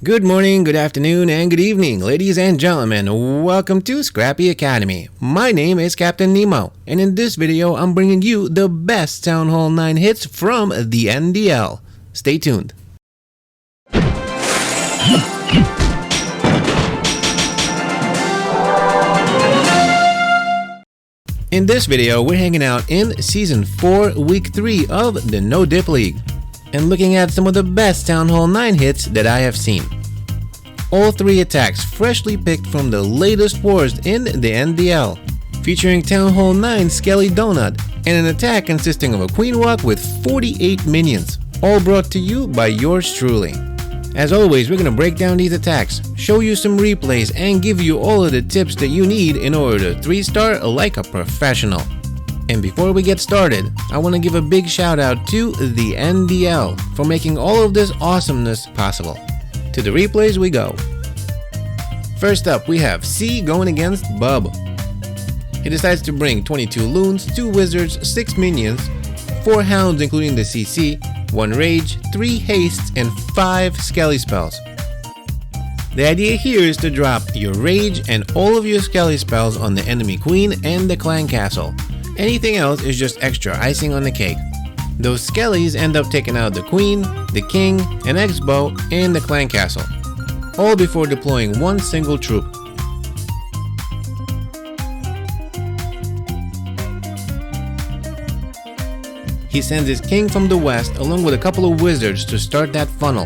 Good morning, good afternoon, and good evening, ladies and gentlemen. Welcome to Scrappy Academy. My name is Captain Nemo, and in this video, I'm bringing you the best Town Hall 9 hits from the NDL. Stay tuned. In this video, we're hanging out in Season 4, Week 3 of the No Dip League, and looking at some of the best Town Hall 9 hits that I have seen. All 3 attacks freshly picked from the latest wars in the NDL, featuring Town Hall 9 Skelly Donut, and an attack consisting of a Queen Walk with 48 minions, all brought to you by yours truly. As always, we're going to break down these attacks, show you some replays, and give you all of the tips that you need in order to 3-star like a professional. And before we get started, I want to give a big shout out to the NDL for making all of this awesomeness possible. To the replays we go. First up, we have C going against Bub. He decides to bring 22 loons, 2 wizards, 6 minions, 4 hounds including the CC, 1 rage, 3 hastes, and 5 skelly spells. The idea here is to drop your rage and all of your skelly spells on the enemy queen and the clan castle. Anything else is just extra icing on the cake. Those skellies end up taking out the queen, the king, an X-bow, and the clan castle, all before deploying one single troop. He sends his king from the west along with a couple of wizards to start that funnel.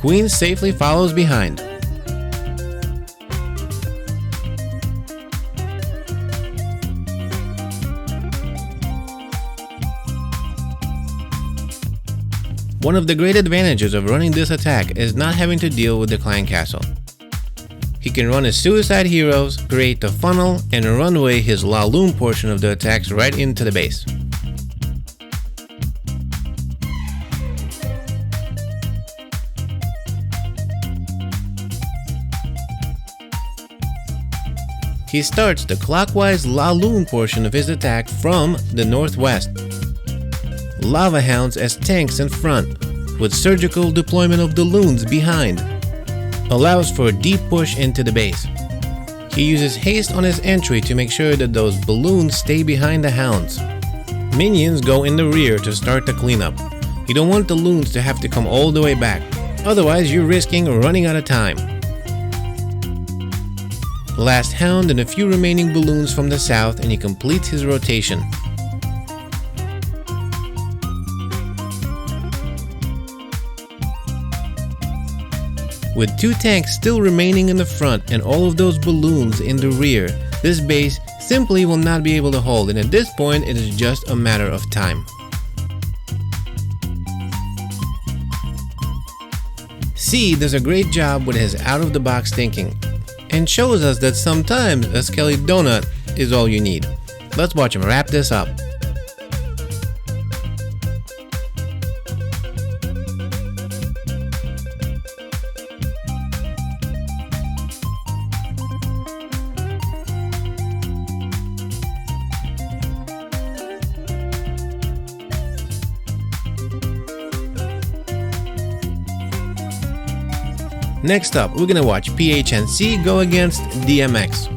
Queen safely follows behind. One of the great advantages of running this attack is not having to deal with the clan castle. He can run his suicide heroes, create the funnel, and run away his Laloon portion of the attacks right into the base. He starts the clockwise Laloon portion of his attack from the northwest. Lava hounds as tanks in front, with surgical deployment of the loons behind. Allows for a deep push into the base. He uses haste on his entry to make sure that those balloons stay behind the hounds. Minions go in the rear to start the cleanup. You don't want the loons to have to come all the way back, otherwise you're risking running out of time. Last hound and a few remaining balloons from the south, and he completes his rotation. With 2 tanks still remaining in the front and all of those balloons in the rear, this base simply will not be able to hold, and at this point it is just a matter of time. C does a great job with his out-of-the-box thinking, and shows us that sometimes a Skelly Donut is all you need. Let's watch him wrap this up. Next up, we're gonna watch PH and C go against DMX.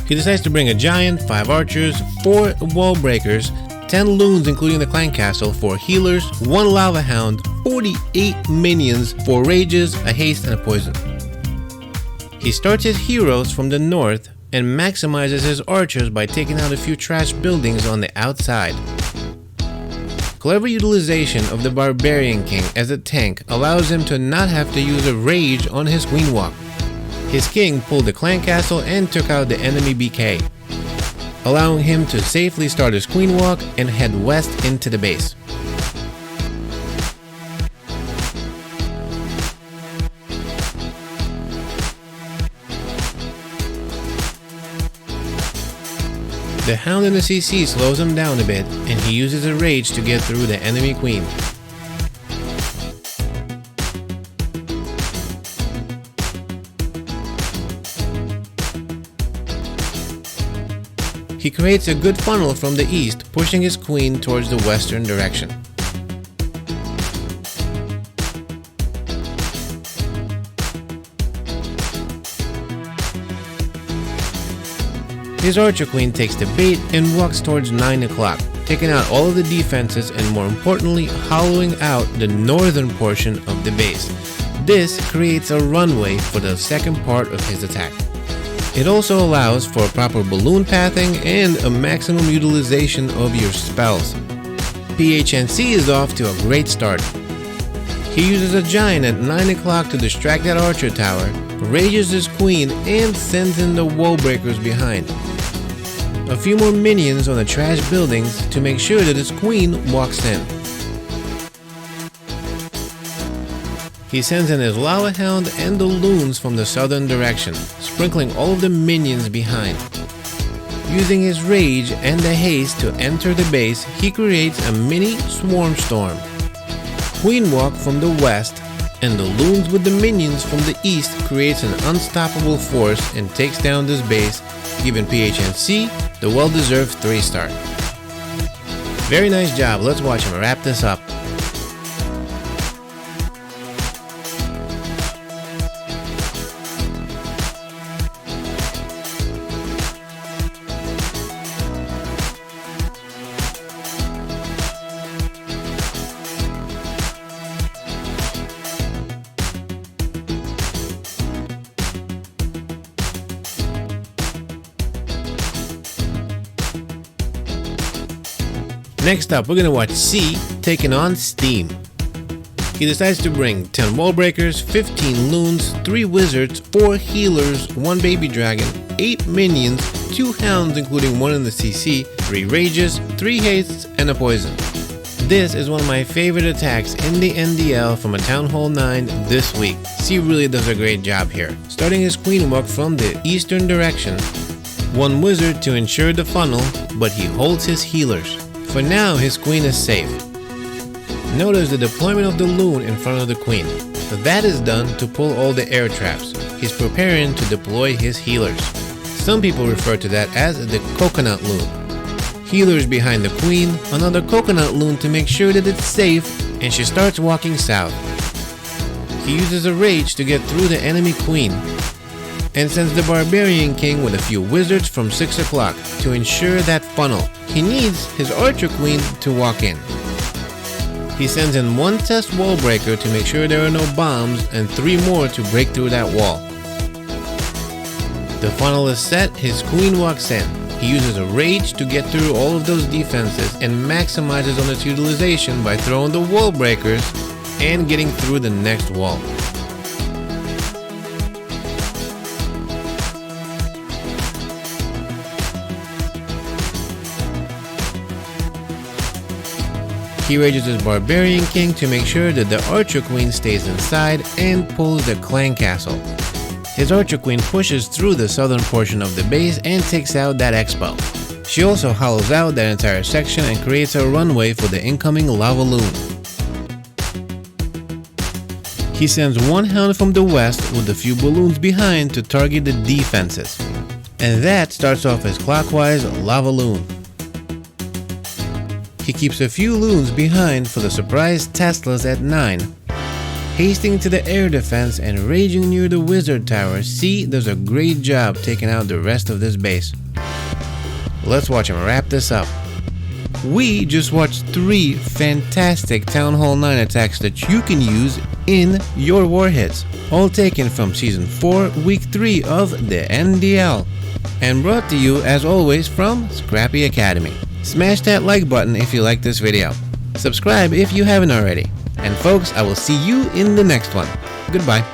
He decides to bring a giant, 5 archers, 4 wall breakers, 10 loons including the clan castle, 4 healers, 1 lava hound, 48 minions, 4 rages, a haste, and a poison. He starts his heroes from the north and maximizes his archers by taking out a few trash buildings on the outside. Clever utilization of the Barbarian King as a tank allows him to not have to use a rage on his Queen Walk. His king pulled the clan castle and took out the enemy BK, allowing him to safely start his Queen Walk and head west into the base. The hound in the CC slows him down a bit, and he uses a rage to get through the enemy queen. He creates a good funnel from the east, pushing his queen towards the western direction. His Archer Queen takes the bait and walks towards 9 o'clock, taking out all of the defenses and more importantly hollowing out the northern portion of the base. This creates a runway for the second part of his attack. It also allows for proper balloon pathing and a maximum utilization of your spells. PHNC is off to a great start. He uses a giant at 9 o'clock to distract that archer tower, rages his queen and sends in the wall breakers behind. A few more minions on the trash buildings to make sure that his queen walks in. He sends in his Lava Hound and the loons from the southern direction, sprinkling all of the minions behind. Using his rage and the haste to enter the base, he creates a mini swarm storm. Queen walk from the west and the loons with the minions from the east creates an unstoppable force and takes down this base, giving PHNC the well-deserved 3-star. Very nice job, let's watch him wrap this up. Next up, we're gonna watch C taking on Steam. He decides to bring 10 wall breakers, 15 loons, 3 wizards, 4 healers, 1 baby dragon, 8 minions, 2 hounds including 1 in the CC, 3 rages, 3 hastes, and a poison. This is one of my favorite attacks in the NDL from a Town Hall 9 this week. C really does a great job here. Starting his queen walk from the eastern direction, 1 wizard to ensure the funnel, but he holds his healers. For now, his queen is safe. Notice the deployment of the loon in front of the queen. That is done to pull all the air traps. He's preparing to deploy his healers. Some people refer to that as the coconut loon. Healers behind the queen, another coconut loon to make sure that it's safe, and she starts walking south. He uses a rage to get through the enemy queen, and sends the Barbarian King with a few wizards from 6 o'clock to ensure that funnel. He needs his Archer Queen to walk in. He sends in 1 test wall breaker to make sure there are no bombs and 3 more to break through that wall. The funnel is set, his queen walks in. He uses a rage to get through all of those defenses and maximizes on its utilization by throwing the wall breakers and getting through the next wall. He rages his Barbarian King to make sure that the Archer Queen stays inside and pulls the clan castle. His Archer Queen pushes through the southern portion of the base and takes out that expo. She also hollows out that entire section and creates a runway for the incoming lava loon. He sends 1 hound from the west with a few balloons behind to target the defenses. And that starts off his clockwise lava loon. He keeps a few loons behind for the surprise Teslas at 9. Hasting to the air defense and raging near the wizard tower, C does a great job taking out the rest of this base. Let's watch him wrap this up. We just watched 3 fantastic Town Hall 9 attacks that you can use in your war hits, all taken from Season 4, Week 3 of the NDL, and brought to you as always from Scrappy Academy. Smash that like button if you like this video. Subscribe if you haven't already. And folks, I will see you in the next one. Goodbye.